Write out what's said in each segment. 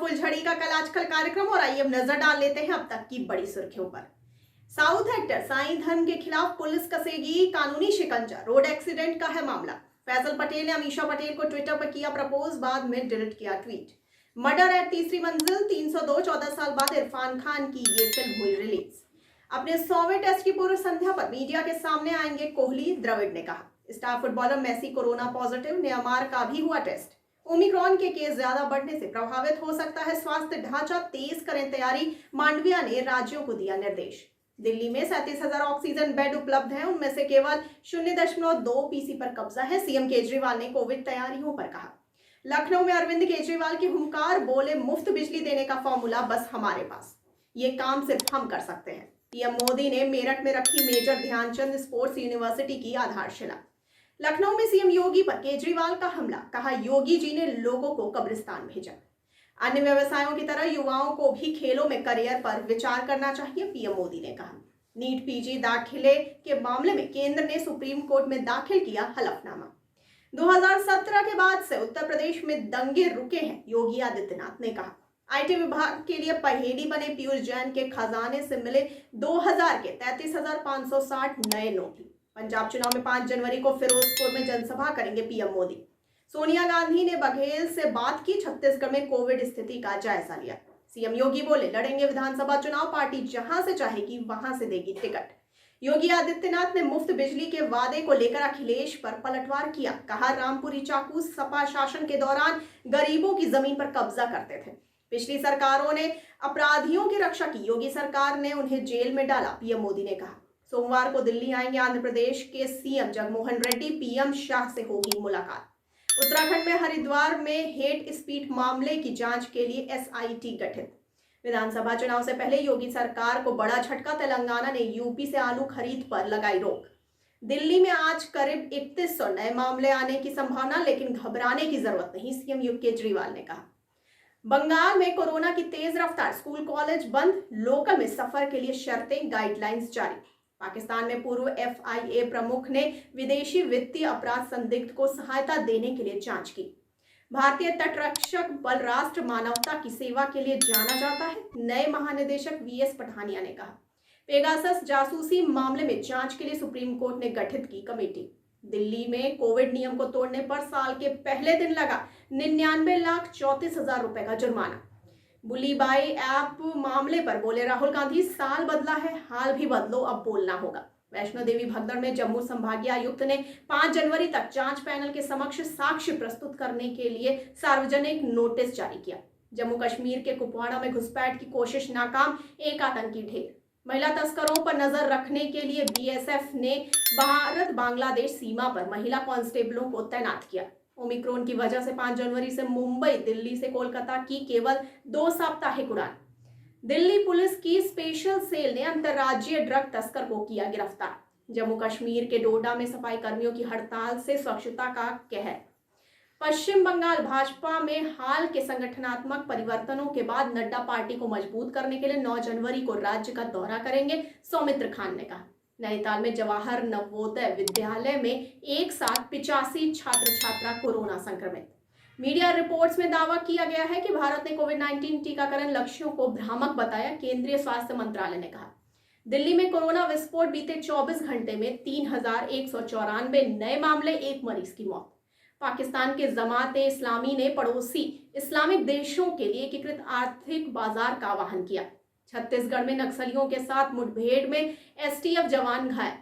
फुलझड़ी का कल आजकल कार्यक्रम और आइए अब नजर डाल लेते हैं अब तक की बड़ी सुर्खियों पर। साउथ एक्टर साईं धर्म के खिलाफ पुलिस कसेगी कानूनी शिकंजा, रोड एक्सीडेंट का है मामला। फैसल पटेल ने अमीषा पटेल को ट्विटर पर किया प्रपोज, बाद में डिलीट किया ट्वीट। मर्डर एट तीसरी मंजिल 302, 14 साल बाद इरफान खान की ये फिल्म हुई रिलीज। अपने 100वें टेस्ट की पूर्व संध्या पर मीडिया के सामने आएंगे कोहली, द्रविड़ ने कहा। Star footballer Messi corona positive, Neymar का भी हुआ टेस्ट। ओमिक्रॉन के केस ज्यादा बढ़ने से प्रभावित हो सकता है स्वास्थ्य ढांचा, तेज करें तैयारी, मांडविया ने राज्यों को दिया निर्देश। दिल्ली में 37,000 ऑक्सीजन बेड उपलब्ध हैं, उनमें से केवल 0.2 पीसी पर कब्जा है, सीएम केजरीवाल ने कोविड तैयारियों पर कहा। लखनऊ में अरविंद केजरीवाल की हुंकार, बोले मुफ्त बिजली देने का फॉर्मूला बस हमारे पास, ये काम सिर्फ हम कर सकते हैं। पीएम मोदी ने मेरठ में रखी मेजर ध्यानचंद स्पोर्ट्स यूनिवर्सिटी की आधारशिला। लखनऊ में सीएम योगी पर केजरीवाल का हमला, कहा योगी जी ने लोगों को कब्रिस्तान भेजा। अन्य व्यवसायों की तरह युवाओं को भी खेलों में करियर पर विचार करना चाहिए, पीएम मोदी ने कहा। नीट पीजी दाखिले के मामले में केंद्र ने सुप्रीम कोर्ट में दाखिल किया हलफनामा। 2017 के बाद से उत्तर प्रदेश में दंगे रुके हैं, योगी आदित्यनाथ ने कहा। आईटी विभाग के लिए पहेली बने पीयूष जैन के खजाने से मिले 2000 के 33,560 नए नोट। पंजाब चुनाव में 5 जनवरी को फिरोजपुर में जनसभा करेंगे पीएम मोदी। सोनिया गांधी ने बघेल से बात की, छत्तीसगढ़ में कोविड स्थिति का जायजा लिया। सीएम योगी बोले लड़ेंगे विधानसभा चुनाव, पार्टी जहां से चाहेगी वहां से देगी टिकट। योगी आदित्यनाथ ने मुफ्त बिजली के वादे को लेकर अखिलेश पर पलटवार किया, कहा रामपुरी चाकू सपा शासन के दौरान गरीबों की जमीन पर कब्जा करते थे। पिछली सरकारों ने अपराधियों की रक्षा की, योगी सरकार ने उन्हें जेल में डाला, पीएम मोदी ने कहा। सोमवार को दिल्ली आएंगे आंध्र प्रदेश के सीएम जगनमोहन रेड्डी, पीएम शाह से होगी मुलाकात। उत्तराखंड में हरिद्वार में हेट स्पीच मामले की जांच के लिए एसआईटी गठित। विधानसभा चुनाव से पहले योगी सरकार को बड़ा झटका, तेलंगाना ने यूपी से आलू खरीद पर लगाई रोक। दिल्ली में आज करीब 3100 नए मामले आने की संभावना, लेकिन घबराने की जरूरत नहीं, सीएम केजरीवाल ने कहा। बंगाल में कोरोना की तेज रफ्तार, स्कूल कॉलेज बंद, लोकल में सफर के लिए शर्तें, गाइडलाइंस जारी। पाकिस्तान में पूर्व एफआईए प्रमुख ने विदेशी वित्तीय अपराध संदिग्ध को सहायता देने के लिए जांच की। भारतीय तटरक्षक बल राष्ट्र मानवता की सेवा के लिए जाना जाता है, नए महानिदेशक वीएस पठानिया ने कहा। पेगासस जासूसी मामले में जांच के लिए सुप्रीम कोर्ट ने गठित की कमेटी। दिल्ली में कोविड नियम को तोड़ने पर साल के पहले दिन लगा 99,34,000 रुपए का जुर्माना। बुलीबाई ऐप मामले पर बोले राहुल गांधी, साल बदला है, हाल भी बदलो, अब बोलना होगा। वैष्णो देवी भगदड़ में जम्मू संभागीय आयुक्त ने 5 जनवरी तक जांच पैनल के समक्ष साक्ष्य प्रस्तुत करने के लिए सार्वजनिक नोटिस जारी किया। जम्मू कश्मीर के कुपवाड़ा में घुसपैठ की कोशिश नाकाम, एक आतंकी ढेर। महिला तस्करों पर नजर रखने के लिए बीएसएफ ने भारत बांग्लादेश सीमा पर महिला कांस्टेबलों को तैनात किया। ओमिक्रॉन की वजह से 5 जनवरी से मुंबई, दिल्ली से कोलकाता की केवल 2 साप्ताहिक उड़ान। दिल्ली पुलिस की स्पेशल सेल ने अंतर्राज्यीय ड्रग तस्कर को किया गिरफ्तार। जम्मू कश्मीर के डोडा में सफाई कर्मियों की हड़ताल से स्वच्छता का कहर। पश्चिम बंगाल भाजपा में हाल के संगठनात्मक परिवर्तनों के बाद नड्डा पार्टी को मजबूत करने के लिए 9 जनवरी को राज्य का दौरा करेंगे, सौमित्र खान ने कहा। नैनीताल में जवाहर नवोदय विद्यालय में एक साथ 85 छात्र छात्रा कोरोना संक्रमित। मीडिया रिपोर्ट्स में दावा किया गया है कि भारत ने कोविड-19 टीकाकरण लक्ष्यों को भ्रामक बताया, केंद्रीय स्वास्थ्य मंत्रालय ने कहा। दिल्ली में कोरोना विस्फोट, बीते 24 घंटे में 3,194 नए मामले, 1 मरीज की मौत। पाकिस्तान के जमात-ए इस्लामी ने पड़ोसी इस्लामिक देशों के लिए एकीकृत आर्थिक बाजार का आह्वान किया। छत्तीसगढ़ में नक्सलियों के साथ मुठभेड़ में एसटीएफ जवान घायल।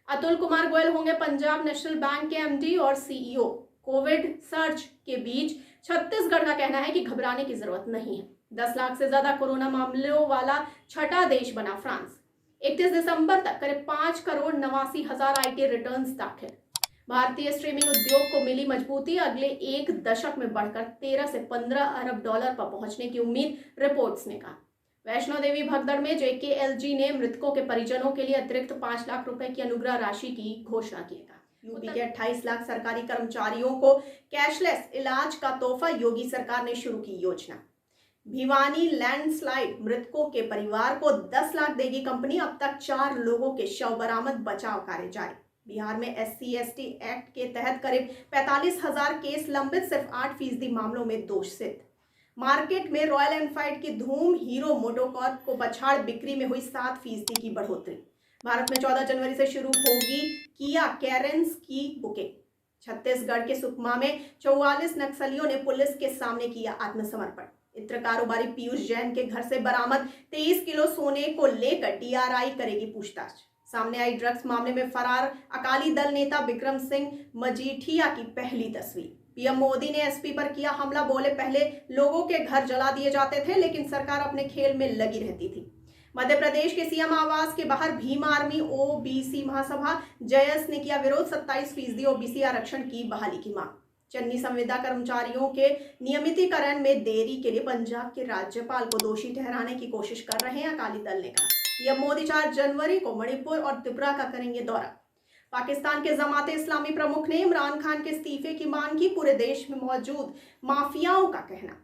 अतुल कुमार गोयल होंगे पंजाब नेशनल बैंक के एमडी और सीईओ। कोविड सर्ज के बीच छत्तीसगढ़ का कहना है कि घबराने की जरूरत नहीं है। 10 लाख से ज्यादा कोरोना मामलों वाला छठा देश बना फ्रांस। 31 दिसंबर तक करीब 5,89,000 आईटी रिटर्न्स दाखिल। भारतीय स्ट्रीमिंग उद्योग को मिली मजबूती, अगले 1 दशक में बढ़कर 13 से 15 अरब डॉलर पर पहुंचने की उम्मीद, रिपोर्ट्स ने कहा। वैष्णो देवी भगदड़ में जेकेएलजी ने मृतकों के परिजनों के लिए अतिरिक्त 5 लाख रुपए की अनुग्रह राशि की घोषणा की। यूपी के 28 लाख सरकारी कर्मचारियों को कैशलेस इलाज का तोहफा, योगी सरकार ने शुरू की योजना। भिवानी लैंडस्लाइड, मृतकों के परिवार को 10 लाख देगी कंपनी, अब तक 4 लोगों के शव बरामद, बचाव कार्य जारी। बिहार में SC/ST एक्ट के तहत करीब 45,000 केस लंबित, सिर्फ 8% मामलों में दोष सिद्ध। मार्केट में रॉयल एनफील्ड की धूम, हीरो मोटोकॉर्प को पछाड़ बिक्री में हुई 7% की बढ़ोतरी। भारत में 14 जनवरी से शुरू होगी किया कैरेंस की बुकिंग। छत्तीसगढ़ के सुकमा में 44 नक्सलियों ने पुलिस के सामने किया आत्मसमर्पण। इत्र कारोबारी पीयूष जैन के घर से बरामद 23 किलो सोने को लेकर डीआरआई करेगी पूछताछ। सामने आई ड्रग्स मामले में फरार अकाली दल नेता विक्रम सिंह मजीठिया की पहली तस्वीर। पीएम मोदी ने एसपी पर किया हमला, बोले पहले लोगों के घर जला दिए जाते थे लेकिन सरकार अपने खेल में लगी रहती थी। मध्य प्रदेश के सीएम आवास के बाहर भीम आर्मी ओबीसी महासभा जयस ने किया विरोध। 27% ओबीसी आरक्षण की बहाली की मांग। चन्नी संविदा कर्मचारियों के नियमितीकरण में देरी के लिए पंजाब के राज्यपाल को दोषी ठहराने की कोशिश कर रहे हैं अकाली दल ने कहा। पीएम मोदी 4 जनवरी को मणिपुर और त्रिपुरा का करेंगे दौरा। पाकिस्तान के जमाते इस्लामी प्रमुख ने इमरान खान के इस्तीफे की मांग की। पूरे देश में मौजूद माफियाओं का कहना।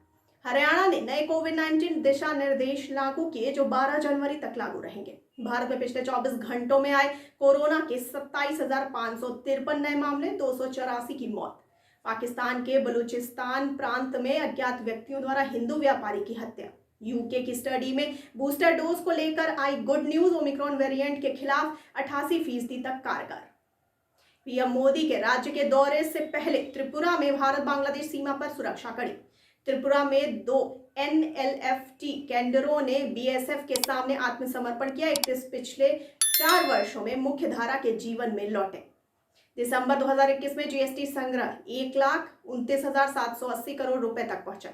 हरियाणा ने नए कोविड-19 दिशा निर्देश लागू किए जो 12 जनवरी तक लागू रहेंगे। भारत में पिछले 24 घंटों में आए कोरोना के 27,553 नए मामले, 284 की मौत। पाकिस्तान के बलूचिस्तान प्रांत में अज्ञात व्यक्तियों द्वारा हिंदू व्यापारी की हत्या। यूके की स्टडी में बूस्टर डोज को लेकर आई गुड न्यूज। ओमिक्रॉन वेरिएंट के खिलाफ 88% तक कारगर। पीएम मोदी के राज्य के दौरे से पहले त्रिपुरा में भारत बांग्लादेश सीमा पर सुरक्षा कड़ी। त्रिपुरा में 2 NLFT कैडरों ने बीएसएफ के सामने आत्मसमर्पण किया। 31 पिछले 4 वर्षों में मुख्य धारा के जीवन में लौटे। दिसंबर 2021 में जीएसटी संग्रह 1,29,780 करोड़ रुपए तक पहुंचा।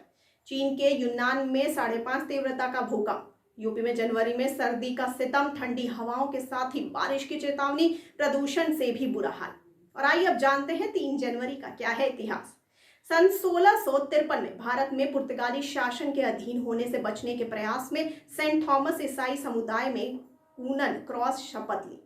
चीन के यूनान में 5.5 तीव्रता का भूकंप। यूपी में जनवरी में सर्दी का सितम, ठंडी हवाओं के साथ ही बारिश की चेतावनी, प्रदूषण से भी बुरा हाल। और आइए अब जानते हैं 3 जनवरी का क्या है इतिहास। सन 1653 में भारत में पुर्तगाली शासन के अधीन होने से बचने के प्रयास में सेंट थॉमस ईसाई समुदाय में कूनन क्रॉस शपथ ली।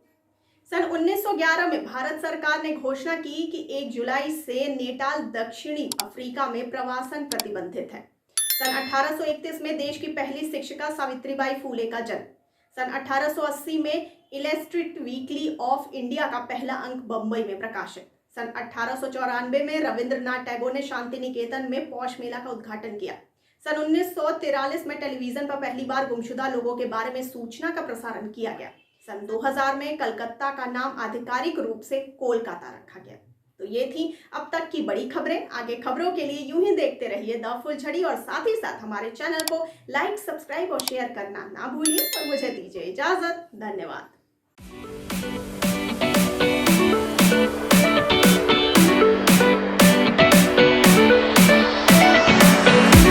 सन 1911 में भारत सरकार ने घोषणा की कि 1 जुलाई से नेटाल दक्षिणी अफ्रीका में प्रवासन प्रतिबंधित है। सन 1831 में देश की पहली शिक्षिका सावित्रीबाई फूले का जन्म। सन 1880 में इलस्ट्रेटेड वीकली ऑफ इंडिया का पहला अंक बंबई में प्रकाशित। सन 1894 में रविंद्रनाथ टैगोर ने शांति निकेतन में पौष मेला का उद्घाटन किया। सन 1943 में टेलीविजन पर पहली बार गुमशुदा लोगों के बारे में सूचना का प्रसारण किया गया। सन 2000 में कलकत्ता का नाम आधिकारिक रूप से कोलकाता रखा गया। तो ये थी अब तक की बड़ी खबरें। आगे खबरों के लिए यूं ही देखते रहिए द फुलझड़ी और साथ ही साथ हमारे चैनल को लाइक, सब्सक्राइब और शेयर करना ना भूलिए। और मुझे दीजिए इजाजत। धन्यवाद।